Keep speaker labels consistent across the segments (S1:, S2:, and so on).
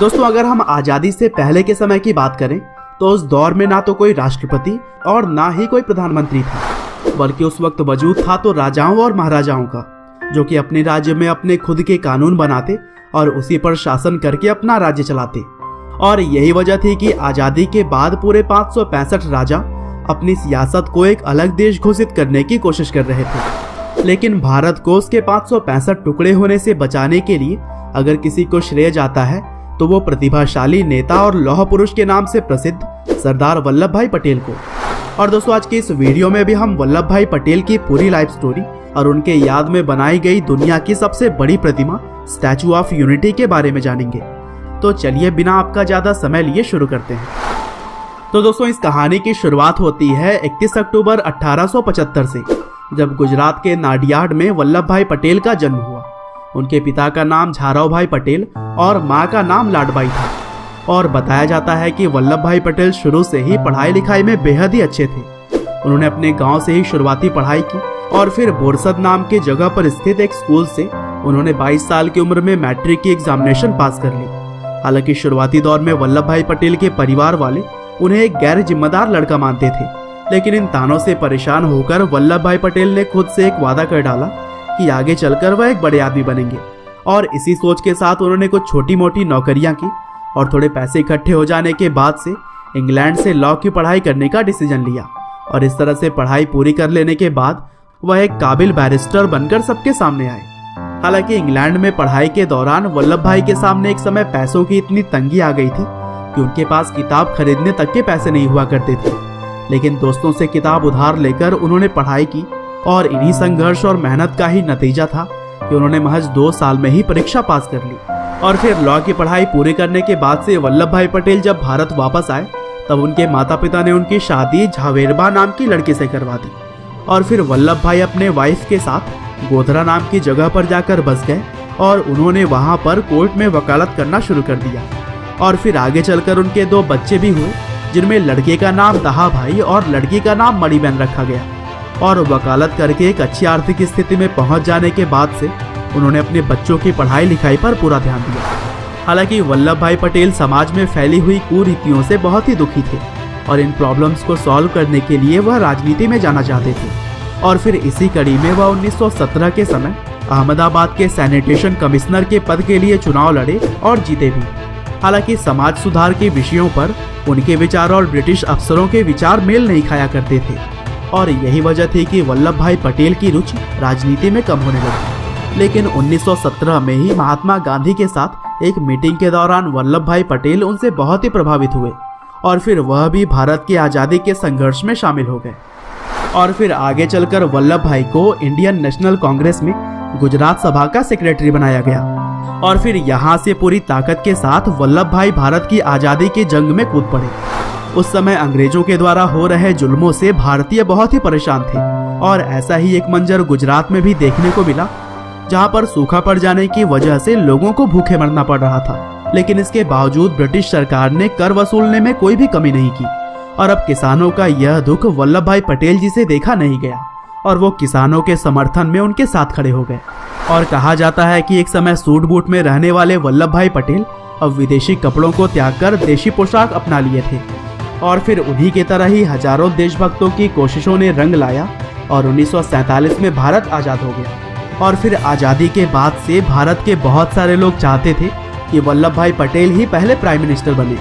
S1: दोस्तों, अगर हम आजादी से पहले के समय की बात करें तो उस दौर में ना तो कोई राष्ट्रपति और ना ही कोई प्रधानमंत्री था, बल्कि उस वक्त वजूद था तो राजाओं और महाराजाओं का, जो कि अपने राज्य में अपने खुद के कानून बनाते और उसी पर शासन करके अपना राज्य चलाते। और यही वजह थी कि आजादी के बाद पूरे 565 राजा अपनी सियासत को एक अलग देश घोषित करने की कोशिश कर रहे थे। लेकिन भारत को उसके 565 टुकड़े होने से बचाने के लिए अगर किसी को श्रेय जाता है तो वो प्रतिभाशाली नेता और लौह पुरुष के नाम से प्रसिद्ध सरदार वल्लभ भाई पटेल को। और दोस्तों, आज की इस वीडियो में भी हम वल्लभ भाई पटेल की पूरी लाइफ स्टोरी और उनके याद में बनाई गई दुनिया की सबसे बड़ी प्रतिमा स्टैचू ऑफ यूनिटी के बारे में जानेंगे। तो चलिए बिना आपका ज्यादा समय लिए शुरू करते हैं। तो दोस्तों, इस कहानी की शुरुआत होती है 31 अक्टूबर 1875 से, जब गुजरात के नाडियाड में वल्लभ भाई पटेल का जन्म हुआ। उनके पिता का नाम झाराव भाई पटेल और माँ का नाम लाडबाई था। और बताया जाता है कि वल्लभ भाई पटेल शुरू से ही पढ़ाई लिखाई में बेहद ही अच्छे थे। उन्होंने अपने गांव से ही शुरुआती पढ़ाई की और फिर बोरसद नाम की जगह पर स्थित एक स्कूल से उन्होंने 22 साल की उम्र में मैट्रिक की एग्जामिनेशन पास कर ली। हालांकि शुरुआती दौर में वल्लभ भाई पटेल के परिवार वाले उन्हें एक गैर जिम्मेदार लड़का मानते थे, लेकिन इन तानों से परेशान होकर वल्लभ भाई पटेल ने खुद से एक वादा कर डाला कि आगे चलकर वह एक बड़े आदमी बनेंगे। और इसी सोच के साथ उन्होंने कुछ छोटी मोटी नौकरियां की और थोड़े पैसे इकट्ठे हो जाने के बाद से इंग्लैंड से लॉ की पढ़ाई करने का डिसीजन लिया। और इस तरह से पढ़ाई पूरी कर लेने के बाद वह एक काबिल बैरिस्टर बनकर सबके सामने आए। हालांकि इंग्लैंड में पढ़ाई के दौरान वल्लभ भाई के सामने एक समय पैसों की इतनी तंगी आ गई थी कि उनके पास किताब खरीदने तक के पैसे नहीं हुआ करते थे। लेकिन दोस्तों से किताब उधार लेकर उन्होंने पढ़ाई की और इन्हीं संघर्ष और मेहनत का ही नतीजा था कि उन्होंने महज 2 साल में ही परीक्षा पास कर ली। और फिर लॉ की पढ़ाई पूरी करने के बाद से वल्लभ भाई पटेल जब भारत वापस आए तब उनके माता पिता ने उनकी शादी झावेरबा नाम की लड़की से करवा दी। और फिर वल्लभ भाई अपने वाइफ के साथ गोधरा नाम की जगह पर जाकर बस गए और उन्होंने वहां पर कोर्ट में वकालत करना शुरू कर दिया। और फिर आगे चलकर उनके 2 बच्चे भी हुए, जिनमें लड़के का नाम दहा भाई और लड़की का नाम मणिबेन रखा गया। और वकालत करके एक अच्छी आर्थिक स्थिति में पहुंच जाने के बाद से उन्होंने अपने बच्चों की पढ़ाई लिखाई पर पूरा ध्यान दिया। हालांकि वल्लभ भाई पटेल समाज में फैली हुई कुरीतियों से बहुत ही दुखी थे और इन प्रॉब्लम्स को सॉल्व करने के लिए वह राजनीति में जाना चाहते थे। और फिर इसी कड़ी में वह 1917 के समय अहमदाबाद के सैनिटेशन कमिश्नर के पद के लिए चुनाव लड़े और जीते भी। हालांकि समाज सुधार के विषयों पर उनके विचार और ब्रिटिश अफसरों के विचार मेल नहीं खाया करते थे। और यही वजह थी कि वल्लभ भाई पटेल की रुचि राजनीति में कम होने लगी। लेकिन 1917 में ही महात्मा गांधी के साथ एक मीटिंग के दौरान वल्लभ भाई पटेल उनसे बहुत ही प्रभावित हुए और फिर वह भी भारत की आज़ादी के संघर्ष में शामिल हो गए। और फिर आगे चलकर वल्लभ भाई को इंडियन नेशनल कांग्रेस में गुजरात सभा का सेक्रेटरी बनाया गया। और फिर यहाँ से पूरी ताकत के साथ वल्लभ भाई भारत की आज़ादी की जंग में कूद पड़े। उस समय अंग्रेजों के द्वारा हो रहे जुल्मों से भारतीय बहुत ही परेशान थे। और ऐसा ही एक मंजर गुजरात में भी देखने को मिला, जहां पर सूखा पड़ जाने की वजह से लोगों को भूखे मरना पड़ रहा था। लेकिन इसके बावजूद ब्रिटिश सरकार ने कर वसूलने में कोई भी कमी नहीं की। और अब किसानों का यह दुख वल्लभ भाई पटेल जी से देखा नहीं गया और वो किसानों के समर्थन में उनके साथ खड़े हो गए। और कहा जाता है कि एक समय सूट बूट में रहने वाले वल्लभ भाई पटेल अब विदेशी कपड़ों को त्याग कर देशी पोशाक अपना लिए थे। और फिर उन्हीं की तरह ही हजारों देशभक्तों की कोशिशों ने रंग लाया और 1947 में भारत आज़ाद हो गया। और फिर आज़ादी के बाद से भारत के बहुत सारे लोग चाहते थे कि वल्लभ भाई पटेल ही पहले प्राइम मिनिस्टर बने,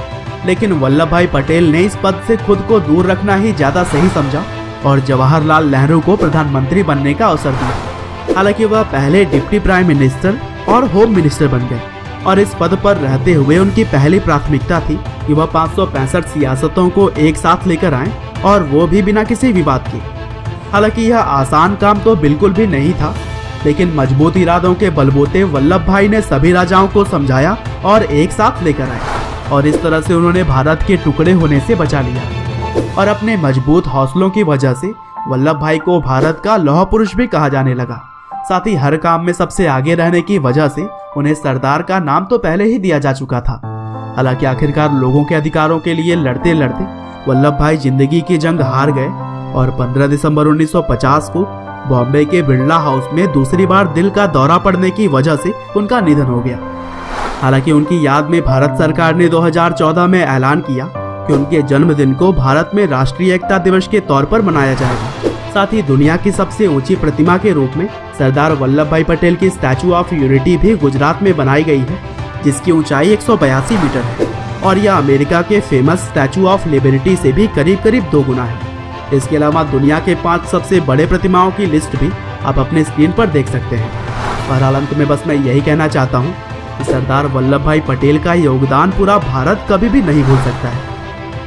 S1: लेकिन वल्लभ भाई पटेल ने इस पद से खुद को दूर रखना ही ज़्यादा सही समझा और जवाहरलाल नेहरू को प्रधानमंत्री बनने का अवसर दिया। हालांकि वह पहले डिप्टी प्राइम मिनिस्टर और होम मिनिस्टर बन गए और इस पद पर रहते हुए उनकी पहली प्राथमिकता थी कि वह 565 सियासतों को एक साथ लेकर आएं और वो भी बिना किसी विवाद के। हालांकि यह आसान काम तो बिल्कुल भी नहीं था, लेकिन मजबूत इरादों के बलबूते वल्लभ भाई ने सभी राजाओं को समझाया और एक साथ लेकर आए और इस तरह से उन्होंने भारत के टुकड़े होने से बचा लिया। और अपने मजबूत हौसलों की वजह से वल्लभ भाई को भारत का लौह पुरुष भी कहा जाने लगा। साथ ही हर काम में सबसे आगे रहने की वजह से उन्हें सरदार का नाम तो पहले ही दिया जा चुका था। हालांकि आखिरकार लोगों के अधिकारों के लिए लड़ते लड़ते वल्लभ भाई जिंदगी की जंग हार गए और 15 दिसंबर 1950 को बॉम्बे के बिरला हाउस में दूसरी बार दिल का दौरा पड़ने की वजह से उनका निधन हो गया। हालांकि उनकी याद में भारत सरकार ने 2014 में ऐलान किया कि उनके जन्मदिन को भारत में राष्ट्रीय एकता दिवस के तौर पर मनाया जाएगा। साथ ही दुनिया की सबसे ऊंची प्रतिमा के रूप में सरदार वल्लभ भाई पटेल की स्टैचू ऑफ यूनिटी भी गुजरात में बनाई गई है, जिसकी ऊंचाई 182 मीटर है और यह अमेरिका के फेमस स्टैचू ऑफ लिबर्टी से भी करीब करीब 2 गुना है। इसके अलावा दुनिया के 5 सबसे बड़े प्रतिमाओं की लिस्ट भी आप अपने स्क्रीन पर देख सकते हैं। बहरहाल अंत में बस मैं यही कहना चाहता हूँ कि सरदार वल्लभ भाई पटेल का योगदान पूरा भारत कभी भी नहीं भूल सकता है।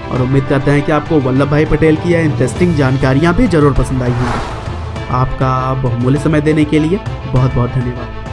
S1: और उम्मीद करते हैं कि आपको वल्लभ भाई पटेल की यह इंटरेस्टिंग जानकारियाँ भी जरूर पसंद आई होंगी। आपका बहुमूल्य समय देने के लिए बहुत बहुत धन्यवाद।